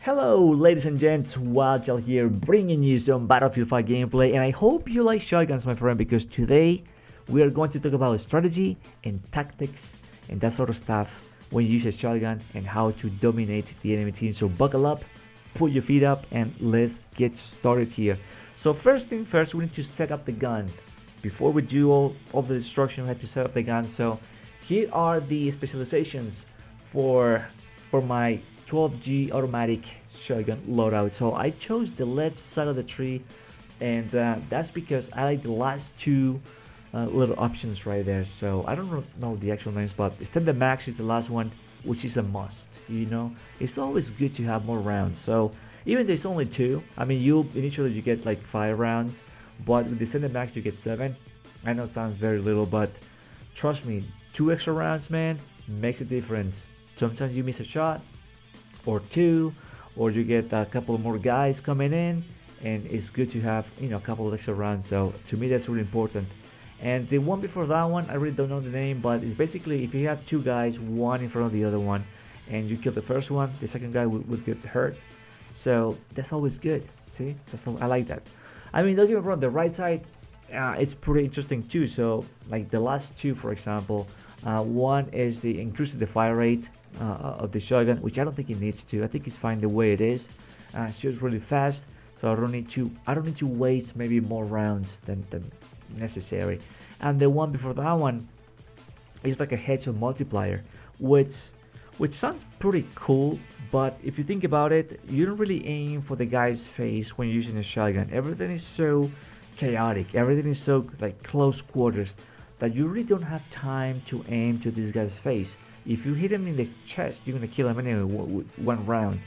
Hello ladies and gents, Wildchild here bringing you some Battlefield 5 gameplay, and I hope you like shotguns, my friend, because today we are going to talk about strategy and tactics and that sort of stuff when you use a shotgun and how to dominate the enemy team. So buckle up, put your feet up, and let's get started here. So first thing first, we need to set up the gun. Before we do all the destruction, we have to set up the gun. So here are the specializations for my 12G automatic shotgun loadout. So I chose the left side of the tree, and that's because I like the last two little options right there. So I don't know the actual names, but extended max is the last one, which is a must. You know, it's always good to have more rounds. So even though it's only two, I mean, you initially get like 5 rounds, but with the extended max you get 7. I know it sounds very little, but trust me, 2 extra rounds, man, makes a difference. Sometimes you miss a shot or 2, or you get a couple more guys coming in, and it's good to have, you know, a couple of extra rounds. So to me, that's really important. And the one before that one, I really don't know the name, but it's basically if you have 2 guys, one in front of the other one, and you kill the first one, the second guy would get hurt. So that's always good. See, I like that. I mean, don't get me wrong, the right side, it's pretty interesting too. So like the last 2, for example, one is the increases the fire rate of the shotgun, which I don't think it needs to. I think it's fine the way it is. Shoots really fast, so I don't need to waste maybe more rounds than necessary. And the one before that one is like a headshot multiplier, which sounds pretty cool. But if you think about it, you don't really aim for the guy's face when you're using a shotgun. Everything is so chaotic. Everything is so like close quarters that you really don't have time to aim to this guy's face. If you hit him in the chest, you're gonna kill him anyway with 1 round.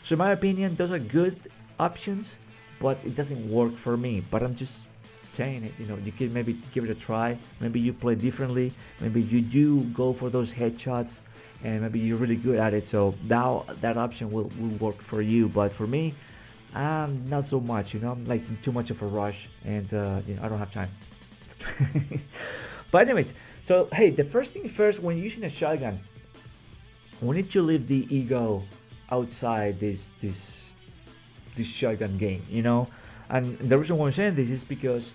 So in my opinion, those are good options, but it doesn't work for me. But I'm just saying it, you know, you can maybe give it a try. Maybe you play differently. Maybe you do go for those headshots, and maybe you're really good at it. So now that option will work for you. But for me, not so much. You know, I'm like in too much of a rush, and you know, I don't have time. But anyways, so hey, the first thing first, when you're using a shotgun, we need to leave the ego outside this shotgun game, you know. And the reason why I'm saying this is because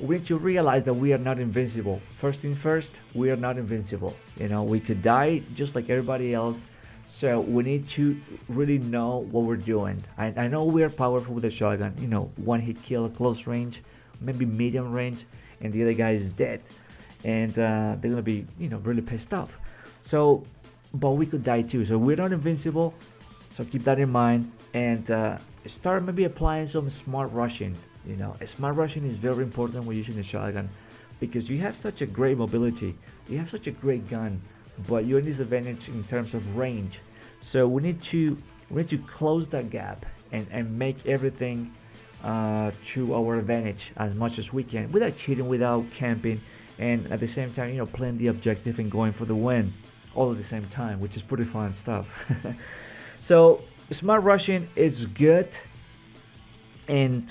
we need to realize that we are not invincible. First thing first, we are not invincible. You know, we could die just like everybody else. So we need to really know what we're doing. I know we are powerful with a shotgun, you know, 1-hit kill at close range, maybe medium range, and the other guy is dead. And they're gonna be, you know, really pissed off. So, but we could die too. So we're not invincible. So keep that in mind, and start maybe applying some smart rushing. You know, smart rushing is very important when using a shotgun, because you have such a great mobility, you have such a great gun, but you're in disadvantage in terms of range. So we need to close that gap and make everything to our advantage as much as we can, without cheating, without camping, and at the same time, you know, playing the objective and going for the win all at the same time, which is pretty fun stuff. So smart rushing is good, and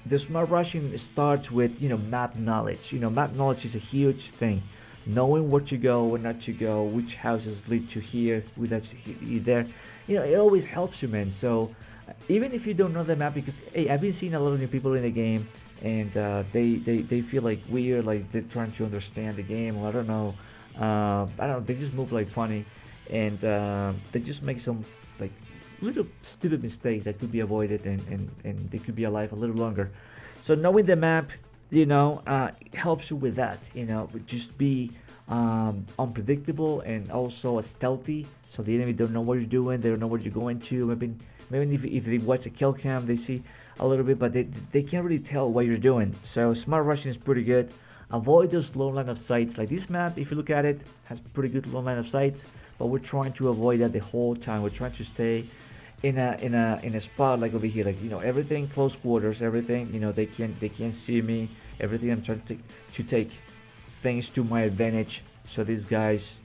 the smart rushing starts with, you know, map knowledge. You know, map knowledge is a huge thing. Knowing where to go, where not to go, which houses lead to here, which lead there. You know, it always helps you, man. So even if you don't know the map, because hey, I've been seeing a lot of new people in the game, and they feel like weird, like they're trying to understand the game. Well, I don't know, they just move like funny, and they just make some like little stupid mistakes that could be avoided, and they could be alive a little longer. So knowing the map, you know, helps you with that. You know, just be unpredictable and also stealthy, so the enemy don't know what you're doing, they don't know what you're going to. Maybe if they watch a kill cam, they see a little bit, but they can't really tell what you're doing. So smart rushing is pretty good. Avoid those low line of sights. Like this map, if you look at it, has pretty good low line of sights, but we're trying to avoid that the whole time. We're trying to stay in a spot like over here, like, you know, everything close quarters, everything, you know, they can't see me. Everything I'm trying to take things to my advantage, so these guys,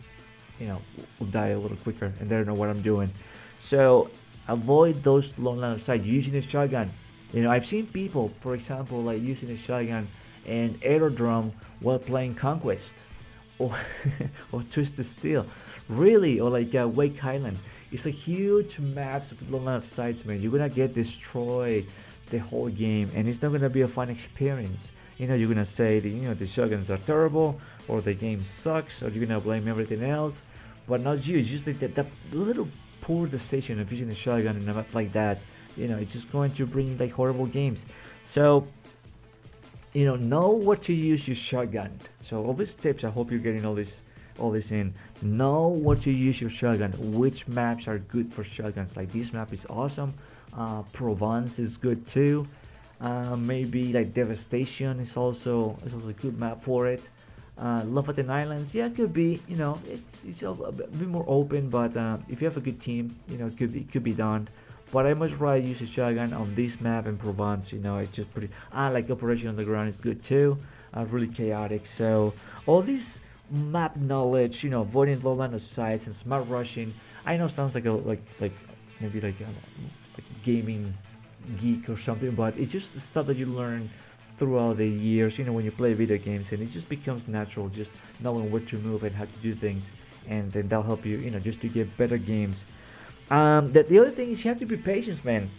you know, will die a little quicker, and they don't know what I'm doing. So avoid those long line of sight using a shotgun. You know, I've seen people, for example, like using a shotgun and aerodrome while playing Conquest or or Twisted Steel, really, or like Wake Island. It's a huge maps with a lot of sites, man. You're gonna get destroyed the whole game, and it's not gonna be a fun experience. You're gonna say the shotguns are terrible, or the game sucks, or you're gonna blame everything else, but not you. It's just like that little poor decision of using a shotgun in a map like that. It's just going to bring you like horrible games. So know what to use your shotgun. So all these tips, I hope you're getting all this in. Know what to use your shotgun, which maps are good for shotguns. Like this map is awesome. Provence is good too. Maybe like Devastation is also a good map for it. Lofoten Islands, yeah, it could be. It's a bit more open, but if you have a good team, it could be done. But I much rather use a shotgun on this map in Provence. It's just pretty. Like Operation Underground is good too. Really chaotic. So all this map knowledge, avoiding low line of sights and smart rushing. I know it sounds like maybe like gaming geek or something, but it's just the stuff that you learn throughout the years. When you play video games, and it just becomes natural, just knowing where to move and how to do things, and then that'll help you, just to get better games. The other thing is you have to be patient, man.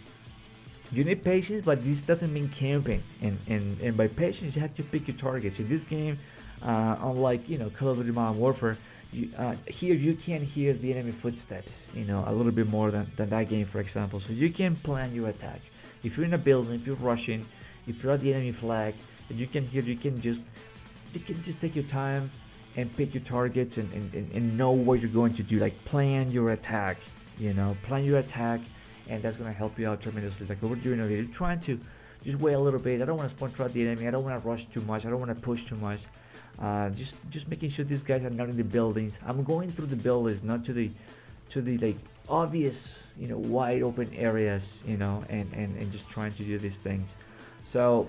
You need patience, but this doesn't mean camping. And by patience, you have to pick your targets. In this game, unlike Call of Duty Modern Warfare, here you can hear the enemy footsteps. A little bit more than that game, for example. So you can plan your attack. If you're in a building, if you're rushing, if you're at the enemy flag, and you can just take your time and pick your targets and know what you're going to do. Like plan your attack. Plan your attack, and that's gonna help you out tremendously. Like what we're doing over here, you're trying to just wait a little bit. I don't want to spawn trap the enemy. I don't want to rush too much. I don't want to push too much. Just making sure these guys are not in the buildings. I'm going through the buildings, not to the like obvious, wide open areas, and just trying to do these things. So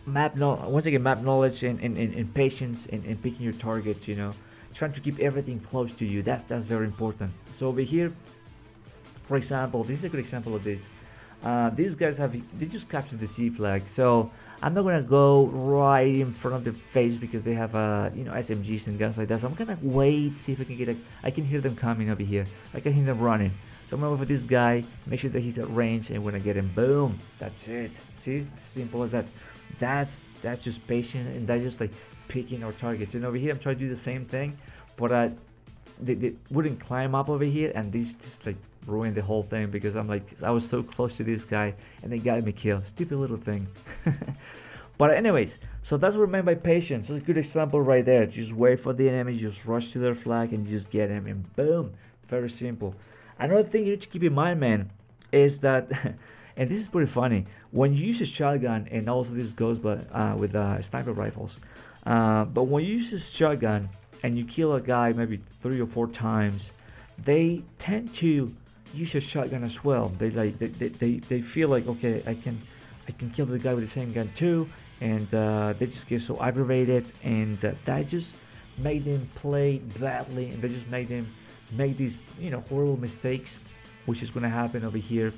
once again, map knowledge and patience and picking your targets. Trying to keep everything close to you. That's very important. So over here, for example, this is a good example of this. These guys they just captured the C flag, so I'm not gonna go right in front of the face because they have SMGs and guns like that. So I'm gonna wait, see if I can get I can hear them coming over here. I can hear them running. So I'm gonna wait for this guy, make sure that he's at range, and when I get him, boom, that's it. See, as simple as that. That's just patient, and that's just like picking our targets. And over here, I'm trying to do the same thing, but they wouldn't climb up over here, and this just like ruined the whole thing because I was so close to this guy and they got me killed. Stupid little thing. But anyways, so that's what I meant by patience. That's a good example right there. Just wait for the enemy, just rush to their flag and just get him, and boom. Very simple. Another thing you need to keep in mind, man, is that and this is pretty funny, when you use a shotgun, and also this goes with sniper rifles, but when you use a shotgun and you kill a guy maybe 3 or 4 times, they tend to use a shotgun as well. They feel like, okay, I can kill the guy with the same gun too, and they just get so aggravated, and that just made them play badly, and they just made them make these horrible mistakes, which is going to happen over here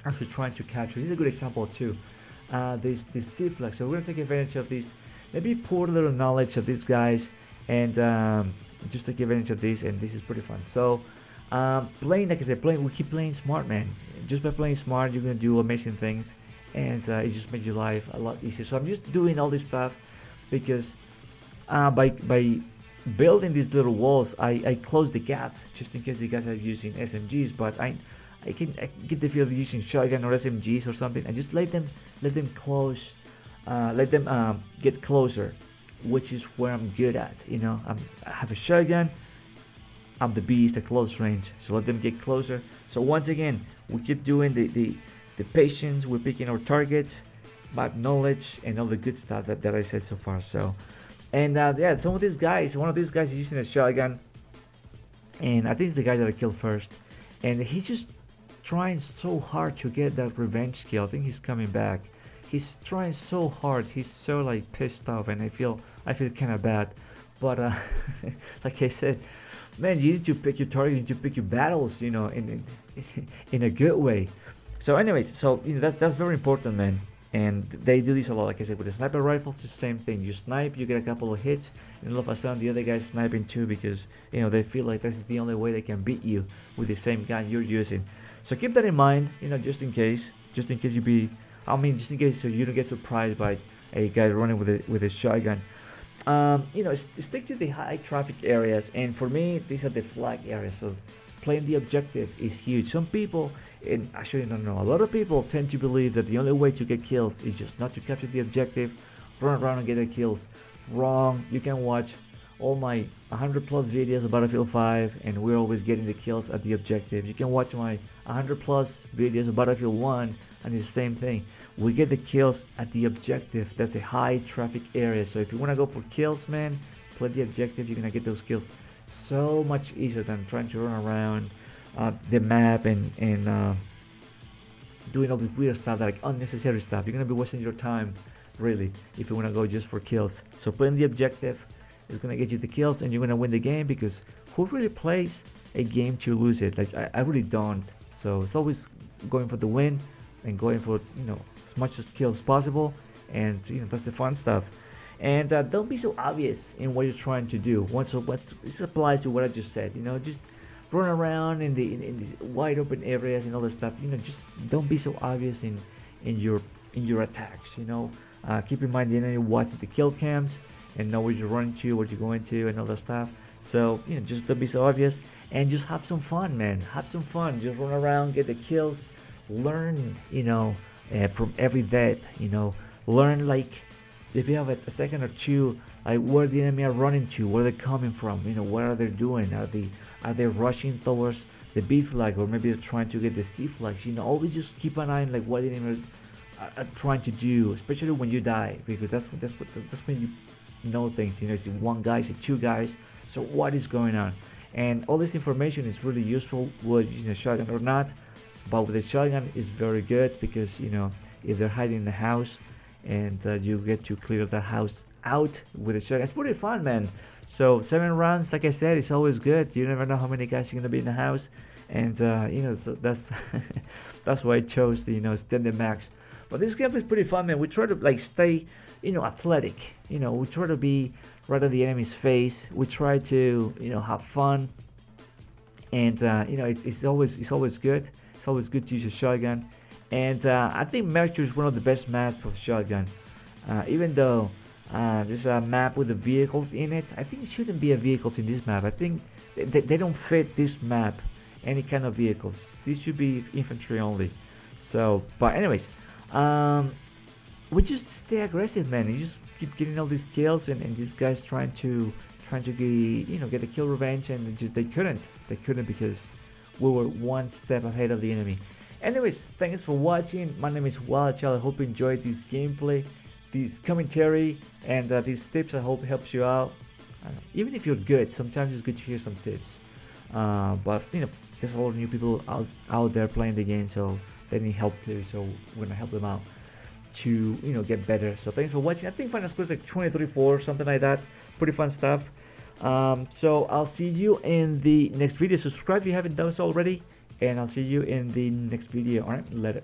after trying to capture. This is a good example too. This C flag. So we're going to take advantage of this, maybe pour a little knowledge of these guys, and just take advantage of this, and this is pretty fun. So playing, like I said, we keep playing smart, man. Just by playing smart, you're gonna do amazing things, and it just makes your life a lot easier. So I'm just doing all this stuff because by building these little walls, I close the gap just in case you guys are using SMGs. But I get the feel of using shotgun or SMGs or something. I just let them close, let them get closer, which is where I'm good at. I have a shotgun. I'm the beast at close range, so let them get closer. So once again, we keep doing the patience. We're picking our targets, map knowledge, and all the good stuff that I said so far. So, and yeah, one of these guys is using a shotgun, and I think it's the guy that I killed first, and he's just trying so hard to get that revenge kill. I think he's coming back. He's trying so hard. He's so like pissed off, and I feel kind of bad, but like I said, man, you need to pick your target, you need to pick your battles, in a good way. So anyways, so that's very important, man. And they do this a lot. Like I said, with the sniper rifles, it's the same thing. You snipe, you get a couple of hits, and all of a sudden the other guy's sniping too, because they feel like this is the only way they can beat you with the same gun you're using. So keep that in mind, just in case just in case so you don't get surprised by a guy running with a shotgun. Stick to the high traffic areas, and for me, these are the flag areas. So playing the objective is huge. Some people, and actually no, a lot of people tend to believe that the only way to get kills is just not to capture the objective, run around and get the kills. Wrong. You can watch all my 100 plus videos of Battlefield 5, and we're always getting the kills at the objective. You can watch my 100 plus videos of Battlefield 1, and it's the same thing. We get the kills at the objective. That's the high traffic area. So if you want to go for kills, man, play the objective. You're gonna get those kills so much easier than trying to run around the map and doing all this weird stuff, like unnecessary stuff. You're gonna be wasting your time, really, if you want to go just for kills. So playing the objective is gonna get you the kills, and you're gonna win the game, because who really plays a game to lose it? Like I really don't. So it's always going for the win and going for as much as kills as possible, and that's the fun stuff. And don't be so obvious in what you're trying to do. This applies to what I just said. Just run around in these wide open areas and all this stuff. Just don't be so obvious in your attacks. Keep in mind the enemy watches the kill cams and know where you're running to, where you're going to, and all that stuff. So just don't be so obvious, and just have some fun, man. Have some fun. Just run around, get the kills, learn, from every death. Learn, like, if you have a second or two, like where the enemy are running to, where they're coming from, what are they doing? Are they rushing towards the B flag, or maybe they're trying to get the C flags? Always just keep an eye on like what the enemy are trying to do, especially when you die, because that's when you know things. Is it one guy, is it two guys? So what is going on? And all this information is really useful, whether using a shotgun or not. But with a shotgun, is very good, because if they're hiding in the house, and you get to clear the house out with a shotgun, it's pretty fun, man. So 7 rounds, like I said, it's always good. You never know how many guys are gonna be in the house, and so that's that's why I chose the standard max. But this game is pretty fun, man. We try to like stay athletic. We try to be right on the enemy's face. We try to have fun, and it's always good. It's always good to use a shotgun. And I think Mercury is one of the best maps for shotgun. Even though there's a map with the vehicles in it, I think it shouldn't be a vehicles in this map. I think they don't fit this map, any kind of vehicles. This should be infantry only. So, but anyways, we just stay aggressive, man. You just keep getting all these kills, and these guys trying to get a kill revenge, and they couldn't because we were one step ahead of the enemy. Anyways, thanks for watching. My name is Wildchild. I hope you enjoyed this gameplay, this commentary, and these tips. I hope helps you out. Even if you're good, sometimes it's good to hear some tips. But there's a lot of new people out there playing the game, so they need help too. So we're gonna help them out to get better. So thanks for watching. I think final score is like 23-4, something like that. Pretty fun stuff. So I'll see you in the next video. Subscribe if you haven't done so already, and I'll see you in the next video. All right, later.